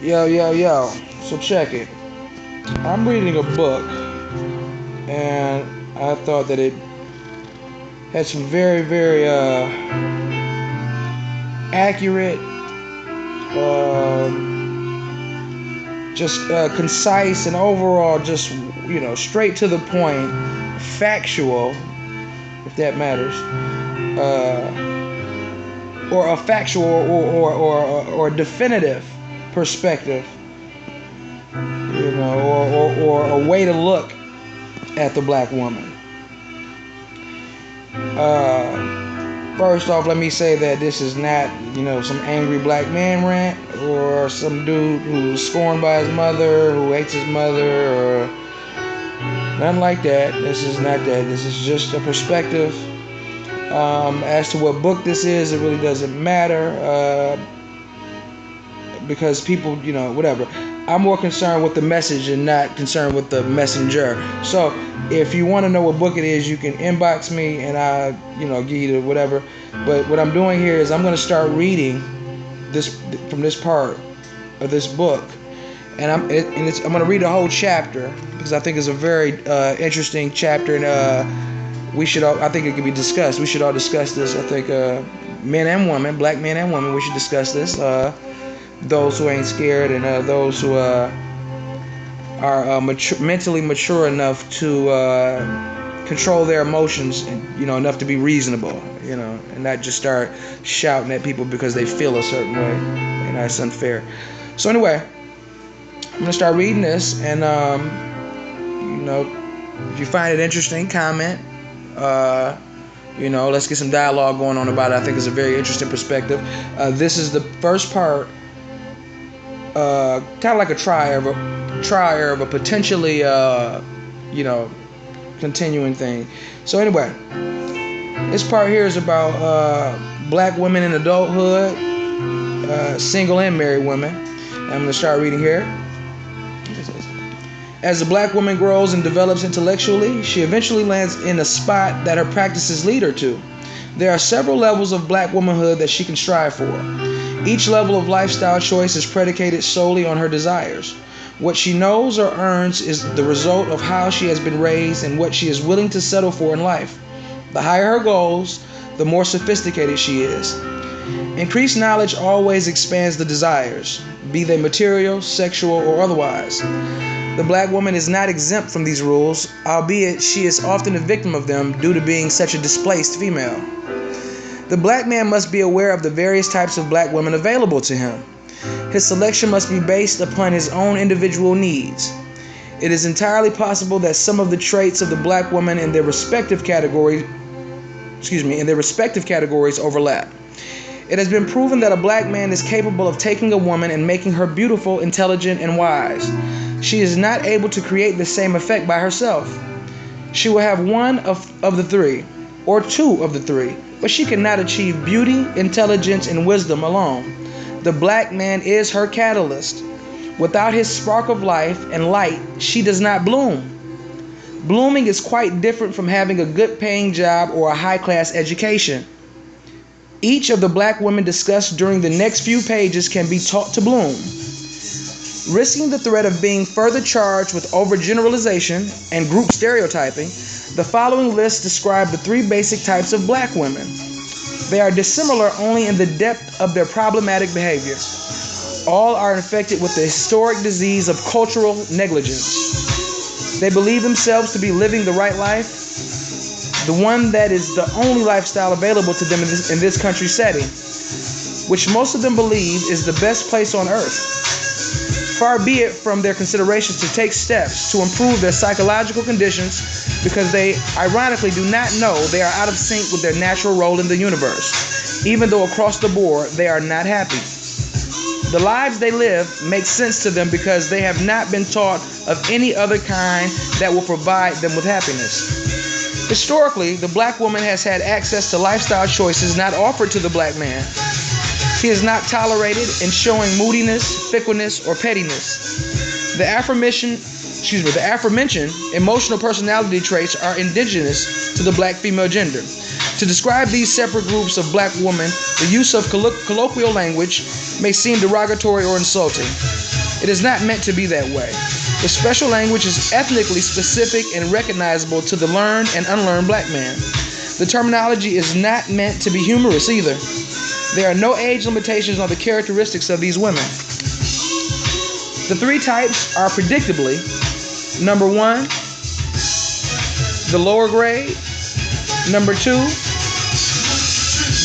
Yo, yo, yo. So check it. I'm reading a book, and I thought that it had some very, very accurate, just concise, and overall, just straight to the point, factual, if that matters, or a factual or definitive perspective, or a way to look at the black woman. First off, let me say that this is not, some angry black man rant or some dude who's scorned by his mother, who hates his mother, or nothing like that. This is not that. This is just a perspective. As to what book this is, it really doesn't matter because people, whatever. I'm more concerned with the message and not concerned with the messenger. So if you want to know what book it is, you can inbox me and I, give you the whatever. But what I'm doing here is I'm going to start reading this from this part of this book, and I'm going to read the whole chapter because I think it's a very interesting chapter, and I think it can be discussed. We should all discuss this. I think men and women, black men and women, we should discuss this. Those who ain't scared, and those who are mentally mature enough to control their emotions, and, enough to be reasonable, and not just start shouting at people because they feel a certain way, and that's unfair. So anyway, I'm gonna start reading this, and if you find it interesting, comment. Let's get some dialogue going on about it. I think it's a very interesting perspective. This is the first part. Kind of like a trier of a potentially, continuing thing. So anyway, this part here is about black women in adulthood, single and married women. And I'm going to start reading here. As a black woman grows and develops intellectually, she eventually lands in a spot that her practices lead her to. There are several levels of black womanhood that she can strive for. Each level of lifestyle choice is predicated solely on her desires. What she knows or earns is the result of how she has been raised and what she is willing to settle for in life. The higher her goals, the more sophisticated she is. Increased knowledge always expands the desires, be they material, sexual, or otherwise. The black woman is not exempt from these rules, albeit she is often a victim of them due to being such a displaced female. The black man must be aware of the various types of black women available to him. His selection must be based upon his own individual needs. It is entirely possible that some of the traits of the black woman in their respective categories overlap. It has been proven that a black man is capable of taking a woman and making her beautiful, intelligent, and wise. She is not able to create the same effect by herself. She will have one of the three, or two of the three, but she cannot achieve beauty, intelligence, and wisdom alone. The black man is her catalyst. Without his spark of life and light, she does not bloom. Blooming is quite different from having a good paying job or a high-class education. Each of the black women discussed during the next few pages can be taught to bloom. Risking the threat of being further charged with overgeneralization and group stereotyping, the following list describes the three basic types of black women. They are dissimilar only in the depth of their problematic behavior. All are infected with the historic disease of cultural negligence. They believe themselves to be living the right life, the one that is the only lifestyle available to them in this country setting, which most of them believe is the best place on earth. Far be it from their considerations to take steps to improve their psychological conditions because they ironically do not know they are out of sync with their natural role in the universe, even though across the board they are not happy. The lives they live make sense to them because they have not been taught of any other kind that will provide them with happiness. Historically, the black woman has had access to lifestyle choices not offered to the black man. He is not tolerated in showing moodiness, fickleness, or pettiness. The aforementioned emotional personality traits are indigenous to the black female gender. To describe these separate groups of black women, the use of colloquial language may seem derogatory or insulting. It is not meant to be that way. The special language is ethnically specific and recognizable to the learned and unlearned black man. The terminology is not meant to be humorous either. There are no age limitations on the characteristics of these women. The three types are predictably: number one, the lower grade; number two,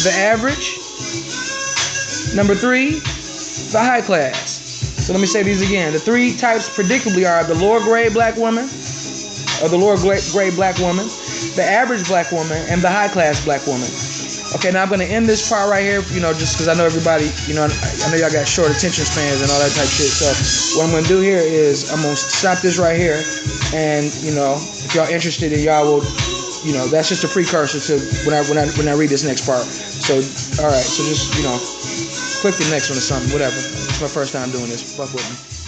the average; number three, the high class. So let me say these again. The three types predictably are the lower grade black woman, or the lower grade black woman, the average black woman, and the high class black woman. Okay, now I'm going to end this part right here, just because I know everybody, I know y'all got short attention spans and all that type shit. So what I'm going to do here is I'm going to stop this right here. And, if y'all interested, and y'all will, that's just a precursor to when I read this next part. So, all right, so just, click the next one or something, whatever. It's my first time doing this. Fuck with me.